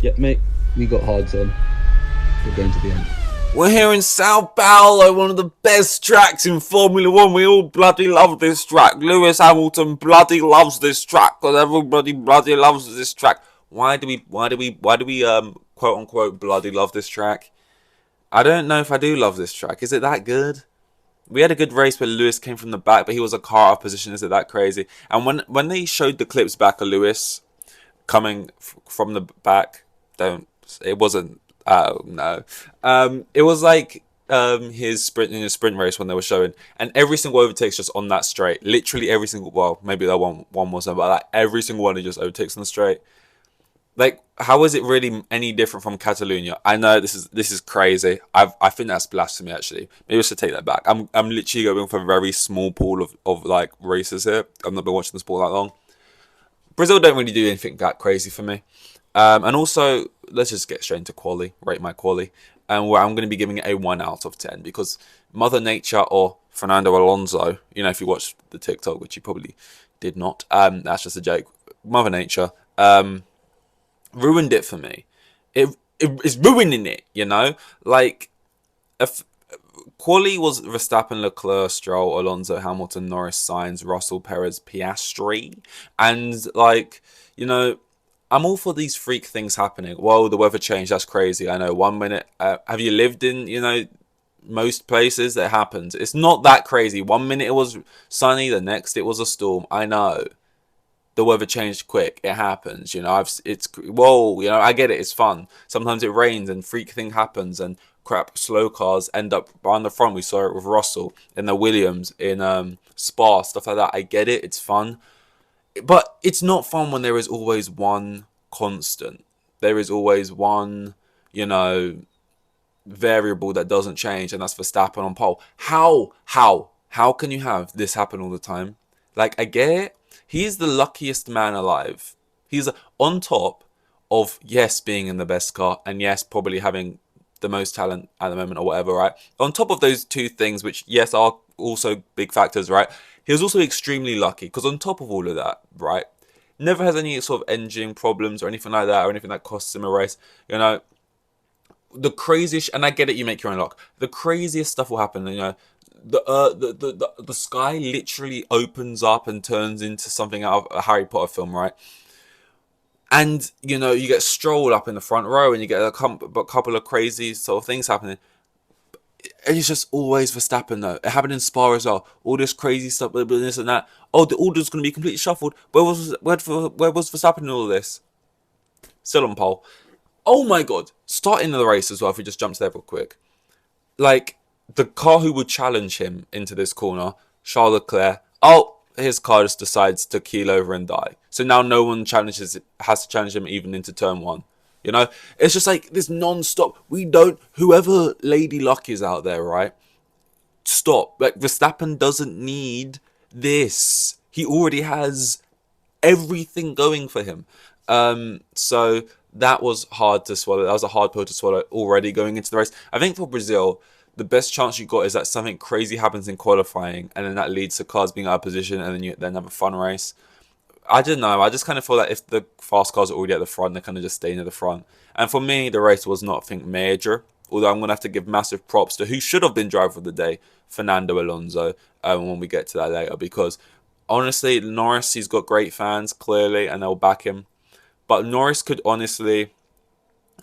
Yeah, mate, we got hards on. We're going to the end. We're here in Sao Paulo, one of the best tracks in Formula One. We all bloody love this track. Lewis Hamilton bloody loves this track because everybody bloody loves this track. Why do we quote unquote bloody love this track? I don't know if I do love this track. Is it that good? We had a good race where Lewis came from the back, but he was a car out of position. Is it that crazy? And when they showed the clips back of Lewis coming from the back, don't. It wasn't. Oh no. It was like his sprint in his sprint race when they were showing, and every single overtake's just on that straight. Literally every single. Well, maybe that one wasn't, but like every single one he just overtakes on the straight. Like, how is it really any different from Catalonia? I know this is crazy. I think that's blasphemy. Actually, maybe I should take that back. I'm literally going for a very small pool of like races here. I've not been watching the sport that long. Brazil don't really do anything that crazy for me. And also, let's just get straight into quali. Rate my quali, and where I'm going to be giving it a 1 out of 10 because Mother Nature or Fernando Alonso. You know, if you watched the TikTok, which you probably did not. That's just a joke. Mother Nature. Ruined it for me. It's ruining it, you know? Like, if quali was Verstappen, Leclerc, Stroll, Alonso, Hamilton, Norris, Sainz, Russell, Perez, Piastri. And, like, you know, I'm all for these freak things happening. Whoa, the weather changed. That's crazy. I know. 1 minute. Have you lived in, you know, most places that happens? It's not that crazy. 1 minute it was sunny. The next it was a storm. I know. The weather changed quick. It happens, you know. Whoa, you know. I get it. It's fun. Sometimes it rains and freak thing happens and crap. Slow cars end up on the front. We saw it with Russell in the Williams in Spa, stuff like that. I get it. It's fun, but it's not fun when there is always one constant. There is always one, you know, variable that doesn't change, and that's Verstappen on pole. How can you have this happen all the time? Like, I get it. He's the luckiest man alive. He's on top of, yes, being in the best car, and yes, probably having the most talent at the moment or whatever, right? On top of those two things, which, yes, are also big factors, right? He was also extremely lucky, because on top of all of that, right, never has any sort of engine problems or anything like that, or anything that costs him a race, you know. The craziest, and I get it, you make your own luck. The craziest stuff will happen, you know. The sky literally opens up and turns into something out of a Harry Potter film, right? And, you know, you get Stroll up in the front row and you get a couple of crazy sort of things happening. And it's just always Verstappen, though. It happened in Spa as well. All this crazy stuff, this and that. Oh, the order's going to be completely shuffled. Where was Verstappen in all of this? Still on pole. Oh my god. Starting the race as well, if we just jump to there real quick. Like, the car who would challenge him into this corner, Charles Leclerc, his car just decides to keel over and die. So now no one has to challenge him even into turn one. You know? It's just like this non-stop. Whoever Lady Luck is out there, right? Stop. Like, Verstappen doesn't need this. He already has everything going for him. So that was hard to swallow. That was a hard pill to swallow already going into the race. I think for Brazil, the best chance you got is that something crazy happens in qualifying, and then that leads to cars being out of position, and then you then have a fun race. I don't know. I just kind of feel like if the fast cars are already at the front, they kind of just stay near the front. And for me, the race was not, I think, major. Although I'm going to have to give massive props to who should have been driver of the day, Fernando Alonso, when we get to that later. Because, honestly, Norris, he's got great fans, clearly, and they'll back him. But Norris could honestly,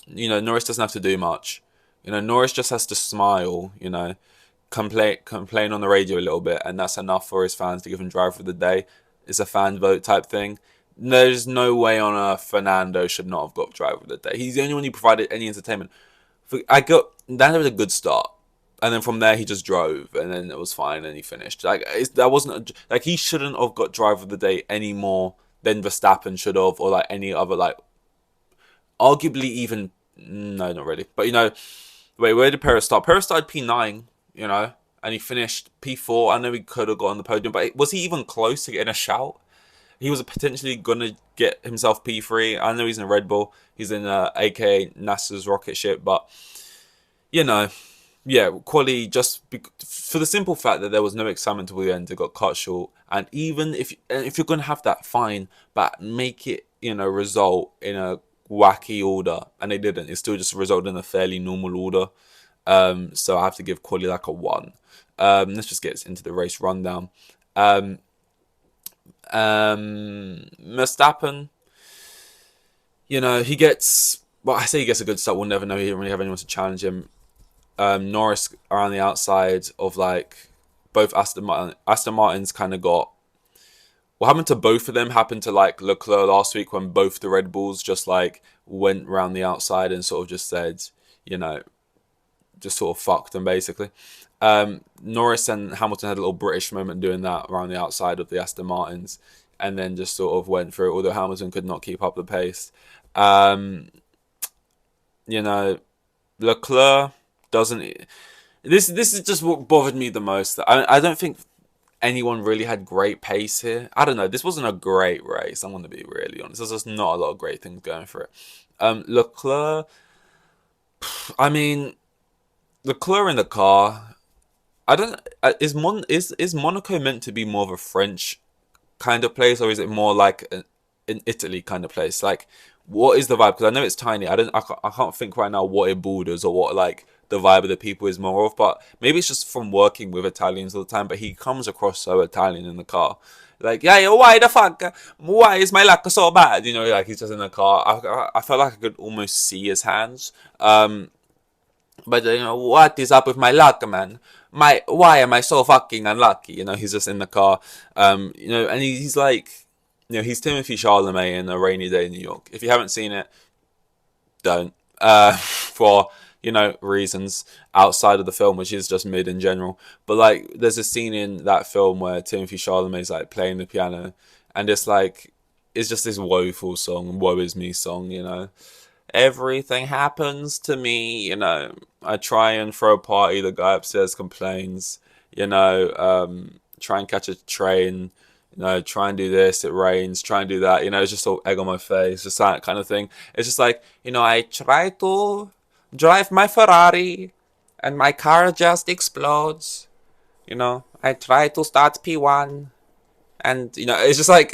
you know, Norris doesn't have to do much. You know, Norris just has to smile, you know, complain on the radio a little bit, and that's enough for his fans to give him driver of the day. It's a fan vote type thing. There's no way on earth Fernando should not have got driver of the day. He's the only one who provided any entertainment. That was a good start, and then from there he just drove, and then it was fine, and he finished. Like, that wasn't like he shouldn't have got driver of the day any more than Verstappen should have, or like any other, like, arguably even, no, not really, but you know. Wait, where did Perez start? Perez started P9, you know, and he finished P4. I know he could have got on the podium, but was he even close to getting a shout? He was potentially going to get himself P3. I know he's in a Red Bull. He's in aka NASA's rocket ship, but, you know, yeah, quality for the simple fact that there was no excitement till the end. It got cut short. And even if you're going to have that, fine, but make it, you know, result in a wacky order, and they didn't. It still just resulted in a fairly normal order. So I have to give quali like a 1. Let's just get into the race rundown. Verstappen, you know, he gets, well, I say he gets a good start. We'll never know. He didn't really have anyone to challenge him. Norris around the outside of like both Aston Martins kind of got, what happened to both of them happened to like Leclerc last week when both the Red Bulls just like went round the outside and sort of just said, you know, just sort of fucked them basically. Norris and Hamilton had a little British moment doing that around the outside of the Aston Martins, and then just sort of went through it, although Hamilton could not keep up the pace. You know, Leclerc doesn't. This is just what bothered me the most. I don't think anyone really had great pace here. I don't know. This wasn't a great race. I'm going to be really honest. There's just not a lot of great things going for it. Leclerc. I mean, Leclerc in the car. I don't. Is Monaco meant to be more of a French kind of place, or is it more like an Italy kind of place? Like, what is the vibe? Because I know it's tiny. I can't think right now what it borders or what like the vibe of the people is more of. But maybe it's just from working with Italians all the time. But he comes across so Italian in the car. Like, yeah, why the fuck? Why is my luck so bad? You know, like he's just in the car. I felt like I could almost see his hands. But you know, what is up with my luck, man? Why am I so fucking unlucky? You know, he's just in the car. You know, and he's like, you know, he's Timothy Chalamet in A Rainy Day in New York. If you haven't seen it, don't. For, you know, reasons outside of the film, which is just mid in general. But like, there's a scene in that film where Timothy Chalamet's like playing the piano, and it's like, it's just this woeful song, woe is me song, you know. Everything happens to me, you know. I try and throw a party, the guy upstairs complains, you know, try and catch a train, you know, try and do this, it rains, try and do that, you know, it's just all egg on my face, just that kind of thing. It's just like, you know, I try to drive my Ferrari and my car just explodes, you know. I try to start P1 and, you know, it's just like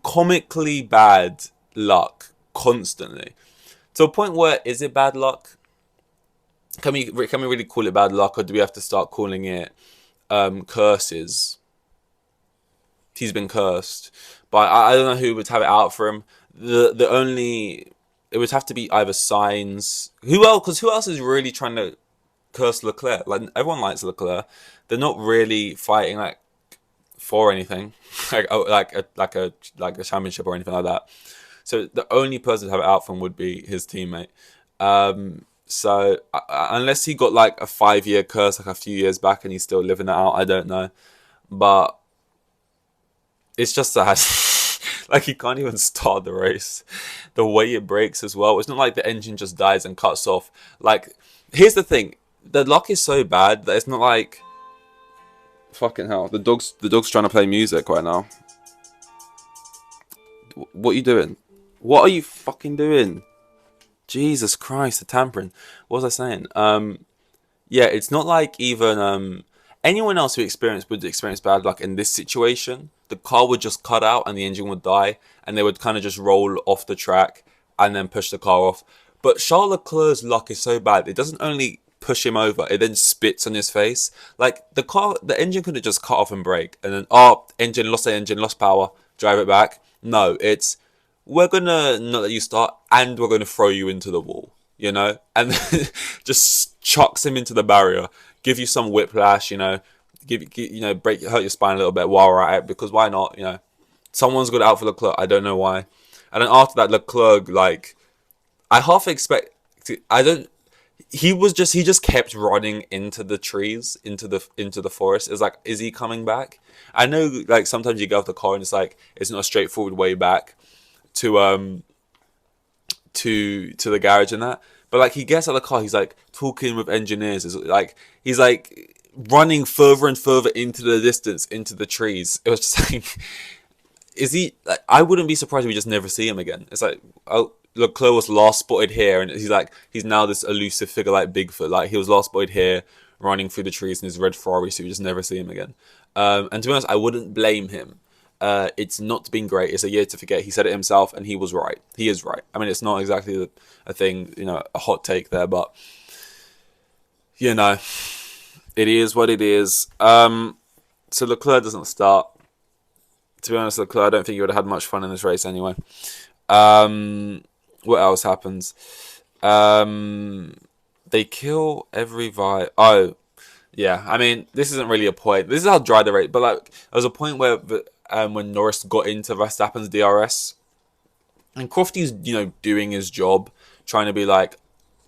comically bad luck constantly. To a point where, is it bad luck? Can we really call it bad luck, or do we have to start calling it curses? He's been cursed, but I don't know who would have it out for him. It would have to be either Sainz. Who else? Because who else is really trying to curse Leclerc? Like, everyone likes Leclerc. They're not really fighting like for anything, like a championship or anything like that. So the only person to have it out from would be his teammate. So unless he got like a 5-year curse like a few years back and he's still living it out, I don't know. But it's just sad. Like, he can't even start the race. The way it breaks as well. It's not like the engine just dies and cuts off. Like, here's the thing. The luck is so bad that it's not like... Fucking hell. The dog's trying to play music right now. What are you doing? What are you fucking doing? Jesus Christ, the tampering. What was I saying? Yeah, it's not like even anyone else who would experience bad luck in this situation. The car would just cut out and the engine would die, and they would kind of just roll off the track and then push the car off. But Charles Leclerc's luck is so bad, it doesn't only push him over, it then spits on his face. Like, the engine could have just cut off and break, and then, engine, lost power, drive it back. No, it's, we're gonna not let you start, and we're gonna throw you into the wall, you know? And then just chucks him into the barrier, give you some whiplash, you know, hurt your spine a little bit while we're at it, because why not, you know? Someone's got out for Leclerc, I don't know why. And then after that, Leclerc, like, I half expect, he just kept running into the trees, into the forest. It's like, is he coming back? I know, like, sometimes you get off the car and it's like, it's not a straightforward way back to the garage and that. But like, he gets out of the car, he's like talking with engineers. It's like, he's like running further and further into the distance, into the trees. It was just like, is he, like, I wouldn't be surprised if we just never see him again. It's like, oh, Leclerc was last spotted here, and he's now this elusive figure like Bigfoot. Like, he was last spotted here, running through the trees in his red Ferrari, so we just never see him again. And to be honest, I wouldn't blame him. It's not been great. It's a year to forget. He said it himself, and he was right. He is right. I mean, it's not exactly a thing, a hot take there, but it is what it is. So Leclerc doesn't start. To be honest, Leclerc, I don't think he would have had much fun in this race anyway. What else happens? They kill every vi. Oh, yeah. I mean, this isn't really a point. This is how dry the race. But like, there was a point where when Norris got into Verstappen's DRS, and Crofty's doing his job, trying to be like,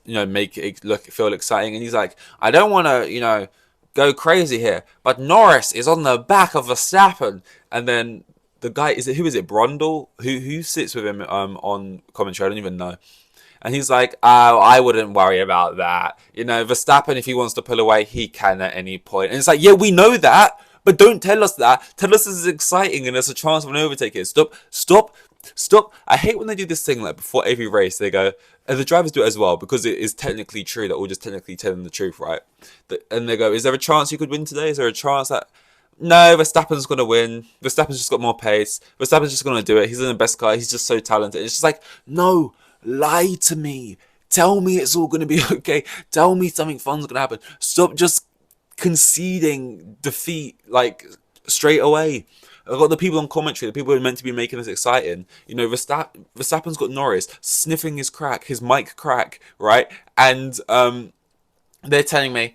make it feel exciting, and he's like, I don't want to go crazy here, but Norris is on the back of Verstappen, and then the guy who is it Brundle who sits with him on commentary, I don't even know. And he's like, oh, I wouldn't worry about that. Verstappen, if he wants to pull away, he can at any point. And it's like, yeah, we know that, but don't tell us that. Tell us this is exciting and there's a chance of an overtake here. Stop. I hate when they do this thing like before every race. They go, and the drivers do it as well, because it is technically true that we're just technically telling the truth, right? And they go, is there a chance you could win today? Is there a chance that... No, Verstappen's going to win. Verstappen's just got more pace. Verstappen's just going to do it. He's the best guy. He's just so talented. It's just like, no, lie to me. Tell me it's all going to be okay. Tell me something fun's going to happen. Stop just conceding defeat like straight away. I've got the people on commentary, the people who are meant to be making this exciting. Verstappen's got Norris sniffing his mic crack, right? And they're telling me,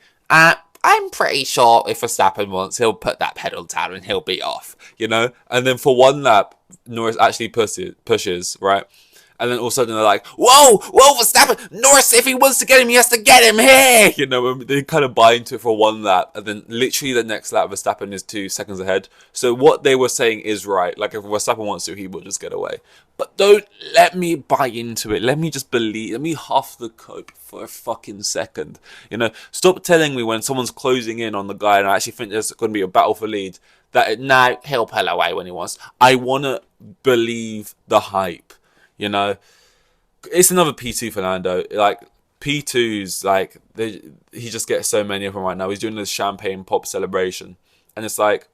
I'm pretty sure if Verstappen wants, he'll put that pedal down and he'll be off, And then for one lap, Norris actually pushes, right? And then all of a sudden they're like, whoa, Verstappen, Norris, if he wants to get him, he has to get him here. They kind of buy into it for one lap. And then literally the next lap, Verstappen is 2 seconds ahead. So what they were saying is right. Like if Verstappen wants to, he will just get away. But don't let me buy into it. Let me just believe. Let me huff the cope for a fucking second. Stop telling me when someone's closing in on the guy and I actually think there's going to be a battle for lead that now he'll pull away when he wants. I want to believe the hype. It's another P2 for Lando. Like P2s, like he just gets so many of them right now. He's doing this champagne pop celebration, and it's like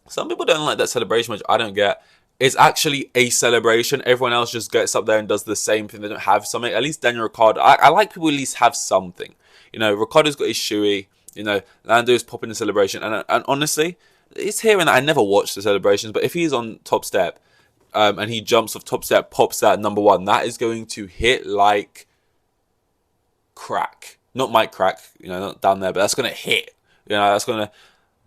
some people don't like that celebration, which I don't get. It's actually a celebration. Everyone else just gets up there and does the same thing. They don't have something. At least Daniel Ricciardo. I like people at least have something. Ricciardo's got his shoey. Lando's popping the celebration, and honestly, it's here and I never watch the celebrations, but if he's on top step. And he jumps off top step, pops that number 1. That is going to hit like crack. Not mic crack, not down there, but that's going to hit. That's going to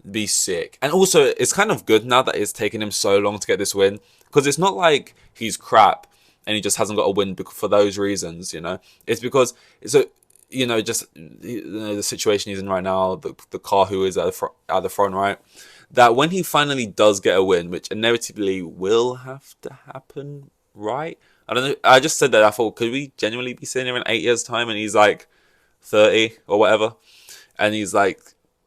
be sick. And also, it's kind of good now that it's taken him so long to get this win. Because it's not like he's crap and he just hasn't got a win for those reasons, It's because, the situation he's in right now, the car who is at the front, right? That when he finally does get a win, which inevitably will have to happen, right? I don't know. I just said that. I thought, could we genuinely be sitting here in 8 years' time and he's like 30 or whatever? And he's like,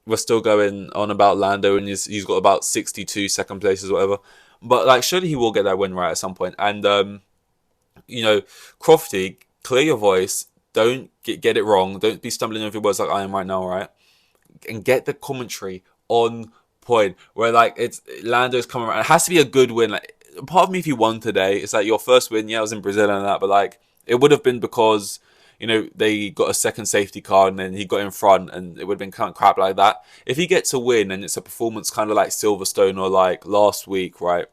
we're still going on about Lando and he's got about 62 second places or whatever. But like, surely he will get that win right at some point. And, Crofty, clear your voice. Don't get it wrong. Don't be stumbling over your words like I am right now, right? And get the commentary on point where like it's Lando's coming around. It has to be a good win. Like, part of me, if you won today, it's like your first win. Yeah, it was in Brazil and that, but like it would have been because they got a second safety car and then he got in front, and it would have been kind of crap like that. If he gets a win and it's a performance kind of like Silverstone or like last week, right?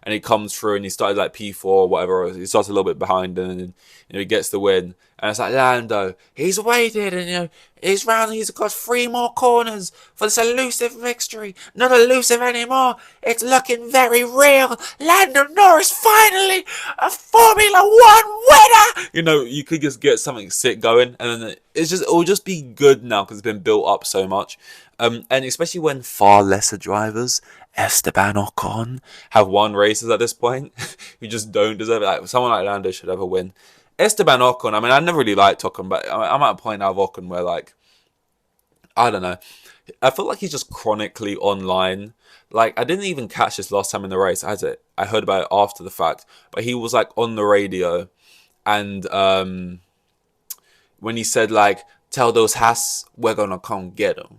And he comes through and he started like P4 or whatever. He starts a little bit behind and then he gets the win. And it's like, Lando, he's waited and he's got 3 more corners for this elusive victory. Not elusive anymore. It's looking very real. Lando Norris finally a Formula 1 winner. You could just get something sick going, and then it will just be good now because it's been built up so much. And especially when far lesser drivers, Esteban Ocon, have won races at this point, who just don't deserve it. Like, someone like Lando should have a win. Esteban Ocon, I mean, I never really liked Ocon, but I'm at a point now of Ocon where, like, I don't know. I feel like he's just chronically online. Like, I didn't even catch this last time in the race. I heard about it after the fact. But he was, like, on the radio. And when he said, like, tell those Haas, we're going to come get them.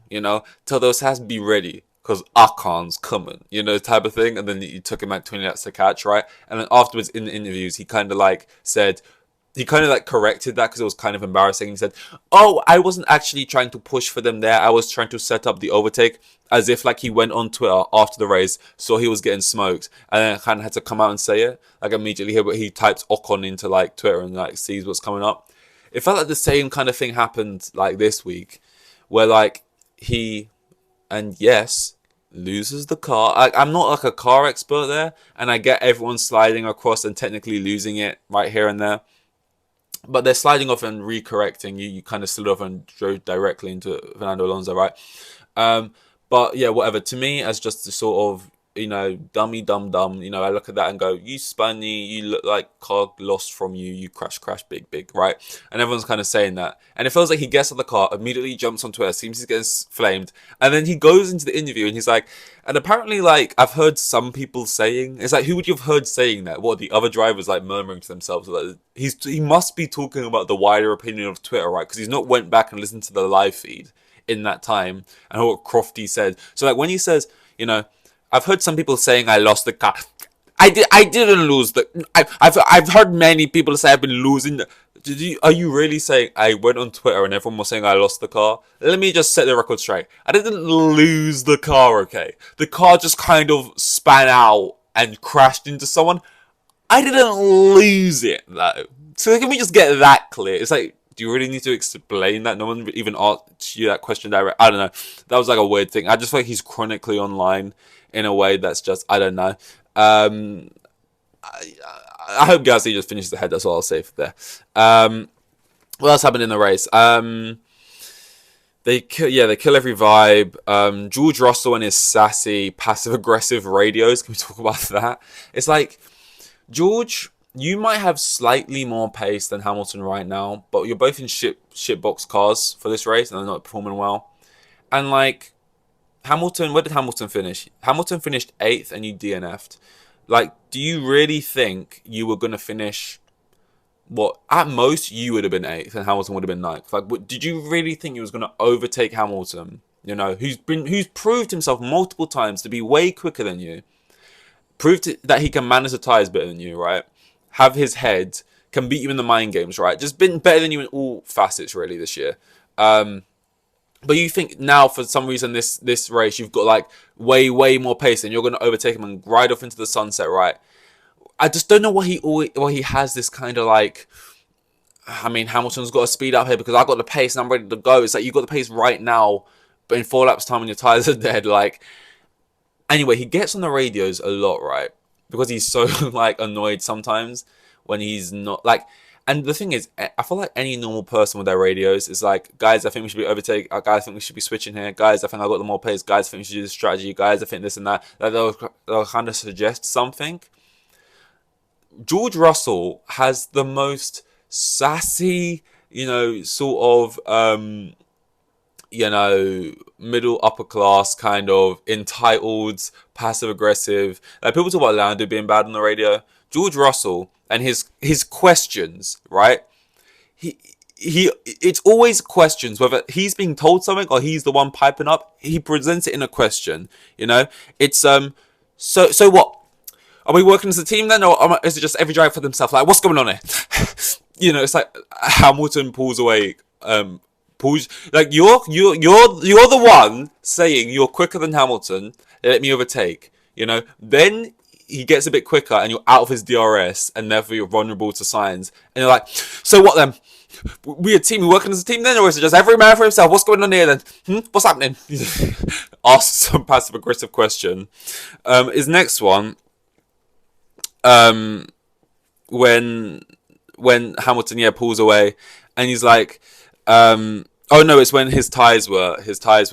Tell those Haas, be ready. because Akan's coming, you know, type of thing. And then he took him like 20 laps to catch, right? And then afterwards in the interviews, he kind of like said, he kind of like corrected that because it was kind of embarrassing. He said, "Oh, I wasn't actually trying to push for them there. I was trying to set up the overtake." As if like he went on Twitter after the race, saw he was getting smoked, and then kind of had to come out and say it. Like immediately, he types Ocon into like Twitter and like sees what's coming up. It felt like the same kind of thing happened like this week, where like he, and yes, loses the car. I'm not like a car expert there, and I get everyone sliding across and technically losing it right here and there. But they're sliding off and recorrecting. You kind of slid off and drove directly into Fernando Alonso, right? But yeah, whatever. To me, as just the sort of, you know, dummy, dumb, you know, I look at that and go, you spunny, you look like car lost from you, you crash, big, right? And everyone's kind of saying that. And it feels like he gets on the car, immediately jumps onto it, seems he's getting flamed. And then he goes into the interview and he's like, and apparently, like, I've heard some people saying, it's like, who would you have heard saying that? What, the other drivers, like, murmuring to themselves? Like, he must be talking about the wider opinion of Twitter, right? Because he's not went back and listened to the live feed in that time and what Crofty said. So, like, when he says, you know, I've heard some people saying I lost the car. I didn't lose the. I've heard many people say I've been losing the. Are you really saying I went on Twitter and everyone was saying I lost the car? Let me just set the record straight. I didn't lose the car, okay? The car just kind of span out and crashed into someone. I didn't lose it though. So can we just get that clear? It's like, do you really need to explain that? No one even asked you that question direct. I don't know. That was like a weird thing. I just feel like he's chronically online in a way that's just, I don't know. I hope Gasly just finishes ahead. That's all I'll say for there. What else happened in the race? They kill every vibe. George Russell and his sassy, passive-aggressive radios. Can we talk about that? It's like, George, you might have slightly more pace than Hamilton right now, but you're both in shitbox cars for this race, and they're not performing well. And like, Hamilton, where did Hamilton finish? Hamilton finished 8th and you DNF'd. Like, do you really think you were going to finish, what, at most you would have been 8th and Hamilton would have been 9th? Like, did you really think you was going to overtake Hamilton, you know, who's proved himself multiple times to be way quicker than you, proved that he can manage the tyres better than you, right? Have his head, can beat you in the mind games, right? Just been better than you in all facets, really, this year. But you think now, for some reason, this race, you've got like way more pace, and you're going to overtake him and ride off into the sunset, right? I just don't know why he has this kind of like, I mean, Hamilton's got to speed up here because I got the pace and I'm ready to go. It's like you got the pace right now, but in 4 laps time when your tires are dead, like. Anyway, he gets on the radios a lot, right? Because he's so like annoyed sometimes when he's not like. And the thing is, I feel like any normal person with their radios is like, guys, I think we should be overtake. Guys, I think we should be switching here. Guys, I think I got the more pace. Guys, I think we should do this strategy. Guys, I think this and that. Like they'll kind of suggest something. George Russell has the most sassy, you know, sort of, you know, middle upper class kind of entitled, passive aggressive. Like people talk about Lando being bad on the radio. George Russell and his questions, right? It's always questions, whether he's being told something or he's the one piping up. He presents it in a question, you know. It's so what? Are we working as a team then, or is it just every driver for themselves? Like, what's going on here? You know, it's like Hamilton pulls away. Like you're the one saying you're quicker than Hamilton. Let me overtake. You know, then he gets a bit quicker and you're out of his DRS and therefore you're vulnerable to signs. And you're like, so what then? We a team? We working as a team then, or is it just every man for himself? What's going on here then? What's happening? Ask some passive aggressive question. His next one. When Hamilton pulls away and he's like, oh no, it's when his tires were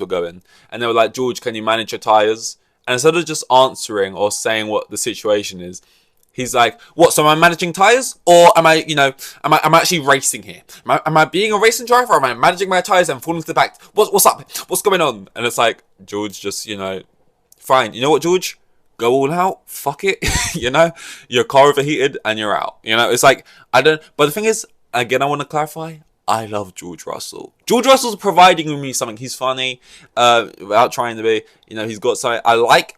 going, and they were like, George, can you manage your tires? And instead of just answering or saying what the situation is, he's like, what? So am I managing tires, or am I, you know, am I actually racing here? Am I being a racing driver, or am I managing my tires and falling to the back? What's up? What's going on? And it's like, George, just, you know, fine. You know what, George? Go all out. Fuck it. You know, your car overheated and you're out. You know, it's like, I don't. But the thing is, again, I want to clarify. I love George Russell. George Russell's providing me something. He's funny, without trying to be. You know, he's got something. I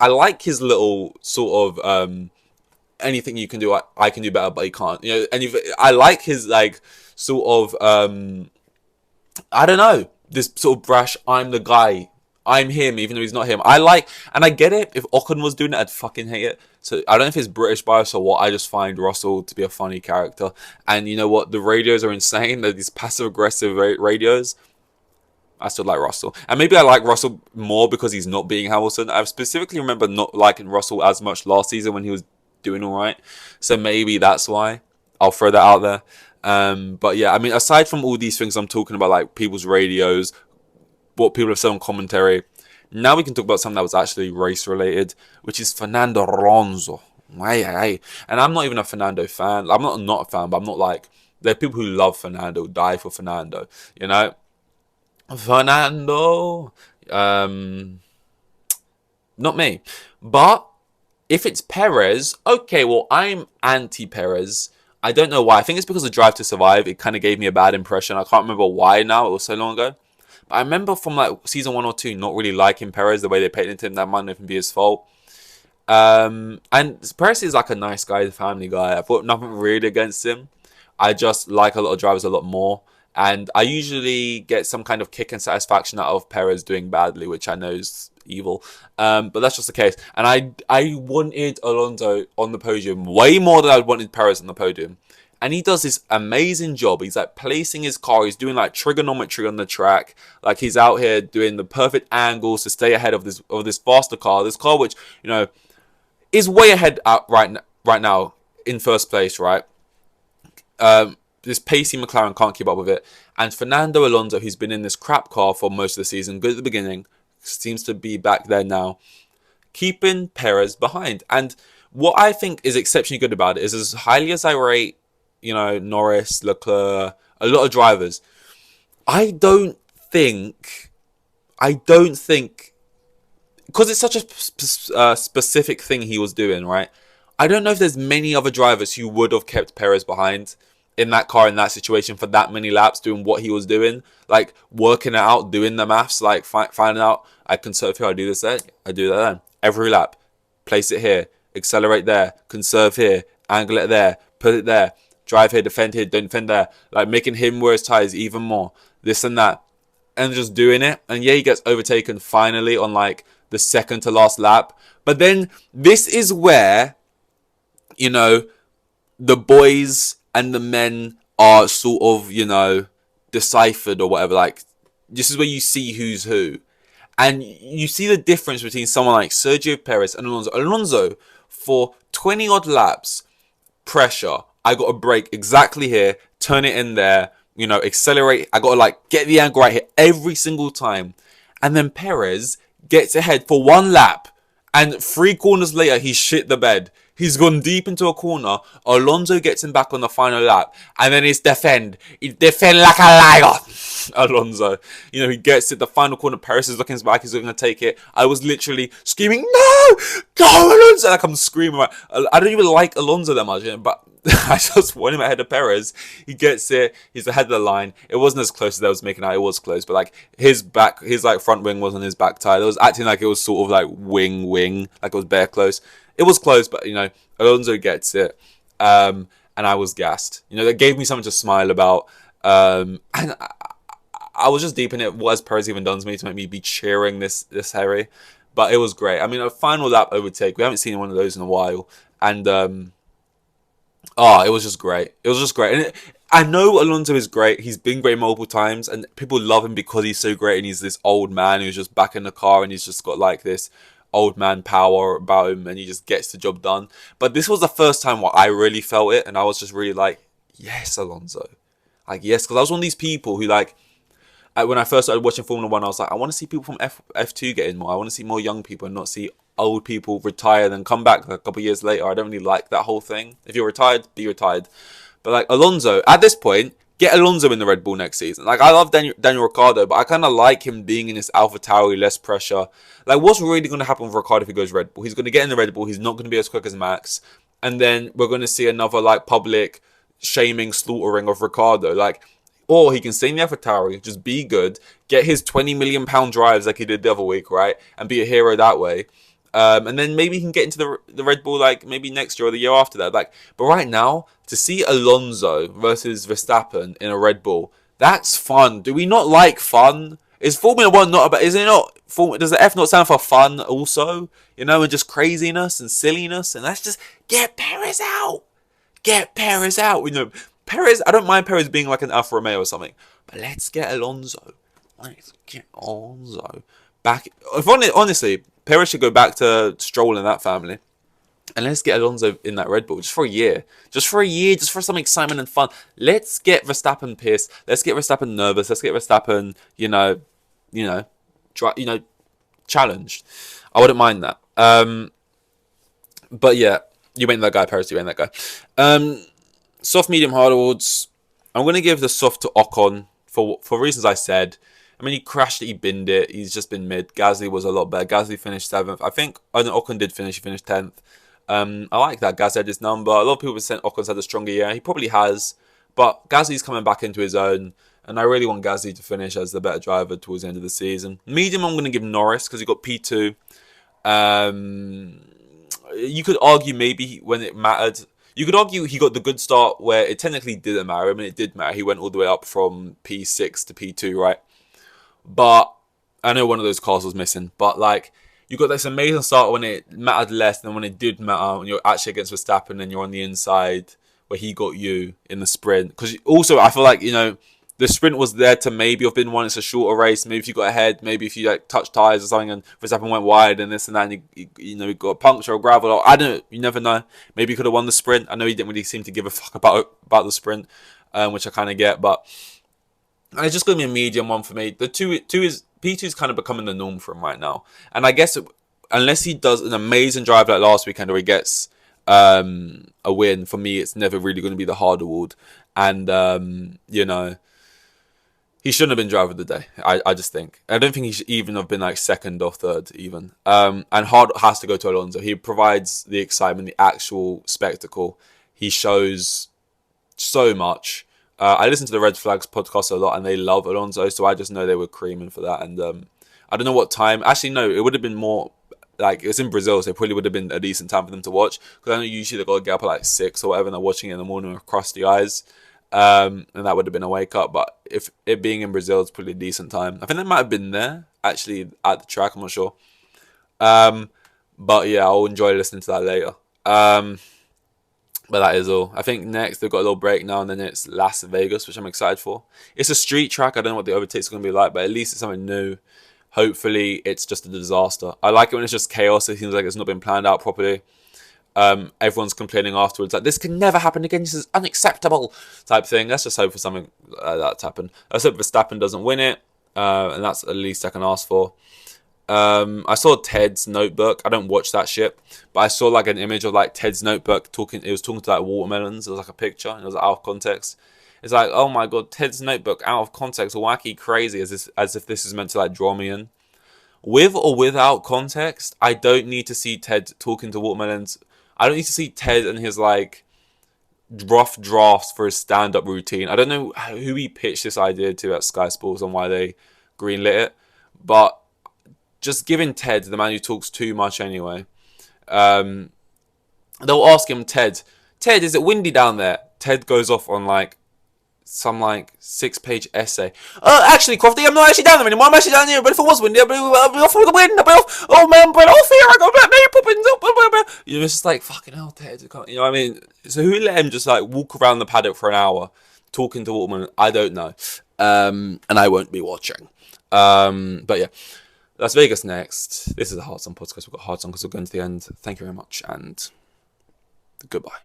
like his little sort of anything you can do, I can do better, but you can't. You know, and I like his like sort of I don't know, this sort of brash. I'm the guy. I'm him, even though he's not him. I like, and I get it. If Ocon was doing it, I'd fucking hate it. So I don't know if it's British bias or what. I just find Russell to be a funny character. And you know what? The radios are insane. They're these passive aggressive radios. I still like Russell. And maybe I like Russell more because he's not being Hamilton. I specifically remember not liking Russell as much last season when he was doing all right. So maybe that's why. I'll throw that out there. But yeah, I mean, aside from all these things I'm talking about, like people's radios, what people have said on commentary, now we can talk about something that was actually race related, which is Fernando Alonso. And I'm not even a Fernando fan. I'm not a fan, but I'm not like, there are people who love Fernando, die for Fernando, you know. Fernando, not me. But if it's Perez, okay, well, I'm anti-Perez. I don't know why. I think it's because of Drive to Survive. It kind of gave me a bad impression. I can't remember why now. It was so long ago. But I remember from like season 1 or 2 not really liking Perez, the way they painted him. That might not even be his fault. And Perez is like a nice guy, a family guy. I've got nothing really against him. I just like a lot of drivers a lot more. And I usually get some kind of kick and satisfaction out of Perez doing badly, which I know is evil. But that's just the case. And I wanted Alonso on the podium way more than I wanted Perez on the podium. And he does this amazing job. He's like placing his car. He's doing like trigonometry on the track. Like he's out here doing the perfect angles to stay ahead of this faster car. This car, which, you know, is way ahead right now in first place, right? This pacey McLaren can't keep up with it. And Fernando Alonso, who's been in this crap car for most of the season, good at the beginning, seems to be back there now, keeping Perez behind. And what I think is exceptionally good about it is, as highly as I rate, you know, Norris, Leclerc, a lot of drivers, I don't think, because it's such a specific thing he was doing, right? I don't know if there's many other drivers who would have kept Perez behind in that car, in that situation, for that many laps, doing what he was doing, like working it out, doing the maths, like finding out, I conserve here, I do this there, I do that then. Every lap, place it here, accelerate there, conserve here, angle it there, put it there, drive here, defend here, don't defend there, like making him wear his tyres even more, this and that, and just doing it. And yeah, he gets overtaken finally on like the second to last lap. But then this is where, you know, the boys and the men are sort of, you know, deciphered or whatever. Like, this is where you see who's who. And you see the difference between someone like Sergio Perez and Alonso. Alonso, for 20 odd laps, pressure. I got to brake exactly here, turn it in there, you know, accelerate. I got to like get the angle right here every single time. And then Perez gets ahead for one lap. And 3 corners later, he shit the bed. He's gone deep into a corner. Alonso gets him back on the final lap. And then he's defend. He defend like a lion. Alonso. You know, he gets it. The final corner. Perez is looking his back. He's going to take it. I was literally screaming, no! Go, Alonso! Like I'm screaming. I don't even like Alonso that much. You know, but I just want him ahead of Perez. He gets it. He's ahead of the line. It wasn't as close as I was making out. It was close. But like his like front wing was on his back tire. It was acting like it was sort of like wing. Like it was bare close. It was close, but, you know, Alonso gets it. And I was gassed. You know, that gave me something to smile about. And I was just deep in it. What has Perez even done to me to make me be cheering this Harry? But it was great. I mean, a final lap overtake. We haven't seen one of those in a while. And, it was just great. It was just great. And I know Alonso is great. He's been great multiple times. And people love him because he's so great. And he's this old man who's just back in the car. And he's just got like this old man power about him, and he just gets the job done. But this was the first time where I really felt it, and I was just really like, yes, Alonso, like yes, because I was one of these people who, like, when I first started watching Formula 1, I was like, I want to see people from F2 get in more. I want to see more young people and not see old people retire then come back a couple of years later. I don't really like that whole thing. If you're retired, be retired. But like Alonso, at this point, get Alonso in the Red Bull next season. Like, I love Daniel Ricciardo, but I kind of like him being in this AlphaTauri, less pressure. Like, what's really going to happen with Ricciardo if he goes Red Bull? He's going to get in the Red Bull. He's not going to be as quick as Max. And then we're going to see another, like, public shaming, slaughtering of Ricciardo. Like, Or he can stay in the AlphaTauri, just be good, get his £20 million drives like he did the other week, right? And be a hero that way. And then maybe he can get into the Red Bull like maybe next year or the year after that. Like, but right now, to see Alonso versus Verstappen in a Red Bull, that's fun. Do we not like fun? Is Formula One not about? Is it not? Does the F not stand for fun also? You know, and just craziness and silliness, and let's just get Perez out. Get Perez out. You know, Perez. I don't mind Perez being like an Alfa Romeo or something, but let's get Alonso. Let's get Alonso back. Honestly, Perez should go back to Stroll in that family. And let's get Alonso in that Red Bull just for a year. Just for a year, just for some excitement and fun. Let's get Verstappen pissed. Let's get Verstappen nervous. Let's get Verstappen, challenged. I wouldn't mind that. But yeah, you ain't that guy, Perez. You ain't that guy. Soft, medium, hard awards. I'm going to give the soft to Ocon for reasons I said. I mean, he crashed it, he binned it. He's just been mid. Gasly was a lot better. Gasly finished 7th. I think Ocon did finish. He finished 10th. I like that. Gasly had his number. A lot of people said Ocon's had a stronger year. He probably has. But Gasly's coming back into his own. And I really want Gasly to finish as the better driver towards the end of the season. Medium, I'm going to give Norris because he got P2. You could argue maybe when it mattered. You could argue he got the good start where it technically didn't matter. I mean, it did matter. He went all the way up from P6 to P2, right? But I know one of those cars was missing. But like, you got this amazing start when it mattered less than when it did matter. When you're actually against Verstappen and you're on the inside where he got you in the sprint. Because also, I feel like, the sprint was there to maybe have been one. It's a shorter race. Maybe if you got ahead, maybe if you like touched tires or something and Verstappen went wide and this and that, and you got a puncture or gravel. Or, I don't know. You never know. Maybe he could have won the sprint. I know he didn't really seem to give a fuck about the sprint, which I kind of get. But it's just going to be a medium one for me. The P2 is kind of becoming the norm for him right now. And I guess unless he does an amazing drive like last weekend or he gets a win, for me, it's never really going to be the hard award. And, he shouldn't have been driver of the day, I just think. I don't think he should even have been like second or third even. And hard has to go to Alonso. He provides the excitement, the actual spectacle. He shows so much. I listen to the Red Flags podcast a lot and they love Alonso, so I just know they were creaming for that. And I don't know what time. Actually, no, it would have been more like it's in Brazil, so it probably would have been a decent time for them to watch. Because I know usually they got to get up at like 6 or whatever and they're watching it in the morning with crusty eyes. And that would have been a wake up. But if it being in Brazil, it's probably a decent time. I think they might have been there actually at the track. I'm not sure. But yeah, I'll enjoy listening to that later. But that is all. I think next they've got a little break now and then it's Las Vegas, which I'm excited for. It's a street track. I don't know what the overtakes are going to be like, but at least it's something new. Hopefully it's just a disaster. I like it when it's just chaos. It seems like it's not been planned out properly. Everyone's complaining afterwards like this can never happen again, this is unacceptable type thing. Let's just hope for something like that to happen. Let's hope Verstappen doesn't win it, and that's the least I can ask for. I saw Ted's notebook. I don't watch that shit, but I saw like an image of like Ted's notebook talking. It was talking to like watermelons. It was like a picture and it was out of context. It's like, oh my god, Ted's notebook out of context, wacky, crazy, as if this is meant to like draw me in. With or without context, I don't need to see Ted talking to watermelons. I don't need to see Ted and his like rough drafts for his stand-up routine. I don't know who he pitched this idea to at Sky Sports and why they greenlit it, but just giving Ted, the man who talks too much anyway, they'll ask him, Ted, is it windy down there? Ted goes off on like some like 6-page essay. Actually, Crofty, I'm not actually down there anymore. I'm actually down here, but if it was windy, I'd be off with the wind. I'd be off. Oh man, but off here. I got Mary Poppins. It's just like fucking hell, Ted. You know what I mean? So who let him just like walk around the paddock for an hour talking to Waterman? I don't know. And I won't be watching. But yeah, Las Vegas next. This is a Hard Song podcast. We've got Hard Song because we're going to the end. Thank you very much and goodbye.